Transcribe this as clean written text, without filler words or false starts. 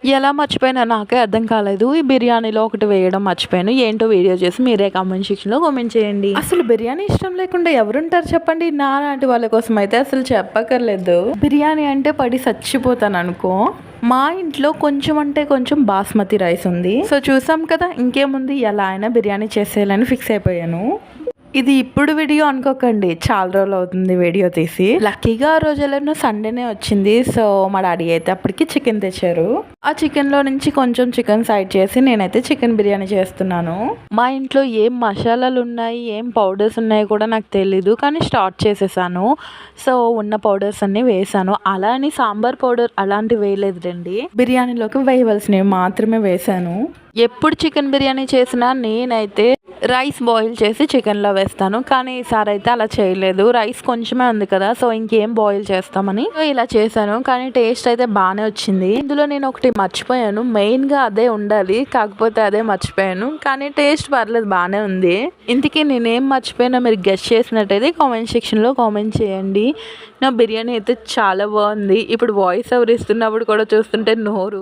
ఎలా మర్చిపోయినా నాకే అర్థం కాలేదు. ఈ బిర్యానీలో ఒకటి వేయడం మర్చిపోయాను. ఏంటో వీడియో చేసి మీరే కామెంట్ సెక్షన్లో కామెంట్ చేయండి. అసలు బిర్యానీ ఇష్టం లేకుండా ఎవరుంటారు చెప్పండి? నాలాంటి వాళ్ళ కోసం అయితే అసలు చెప్పక్కర్లేదు. బిర్యానీ అంటే పడి చచ్చిపోతాను అనుకో. మా ఇంట్లో కొంచెం అంటే కొంచెం బాస్మతి రైస్ ఉంది. సో చూసాం కదా, ఇంకేముంది, ఎలా అయినా బిర్యానీ చేసేయాలని ఫిక్స్ అయిపోయాను. ఇది ఇప్పుడు వీడియో అనుకోకండి, చాలా రోజులు అవుతుంది వీడియో తీసి. లక్కీగా ఆ రోజుల్లో సండేనే వచ్చింది. సో మా డాడీ అయితే అప్పటికి చికెన్ తెచ్చారు. ఆ చికెన్లో నుంచి కొంచెం చికెన్ సైడ్ చేసి నేనైతే చికెన్ బిర్యానీ చేస్తున్నాను. మా ఇంట్లో ఏం మసాలాలు ఉన్నాయి, ఏం పౌడర్స్ ఉన్నాయి కూడా నాకు తెలీదు, కానీ స్టార్ట్ చేసేసాను. సో ఉన్న పౌడర్స్ అన్నీ వేసాను. అలా అని సాంబార్ పౌడర్ అలాంటివి వేయలేదులేండి, బిర్యానీలోకి వేయవలసినవి మాత్రమే వేసాను. ఎప్పుడు చికెన్ బిర్యానీ చేసినా నేనైతే రైస్ బాయిల్ చేసి చికెన్లో వేస్తాను, కానీ ఈసారి అయితే అలా చేయలేదు. రైస్ కొంచెమే ఉంది కదా, సో ఇంకేం బాయిల్ చేస్తామని ఇలా చేశాను. కానీ టేస్ట్ అయితే బాగానే వచ్చింది. ఇందులో నేను ఒకటి మర్చిపోయాను, మెయిన్గా అదే ఉండాలి, కాకపోతే అదే మర్చిపోయాను. కానీ టేస్ట్ పర్లేదు, బాగానే ఉంది. ఇంతకీ నేనేం మర్చిపోయినా మీరు గెస్ చేసినట్టయితే కామెంట్ సెక్షన్లో కామెంట్ చేయండి. నా బిర్యానీ అయితే చాలా బాగుంది. ఇప్పుడు వాయిస్ ఓవర్ ఇస్తున్నప్పుడు కూడా చూస్తుంటే నోరు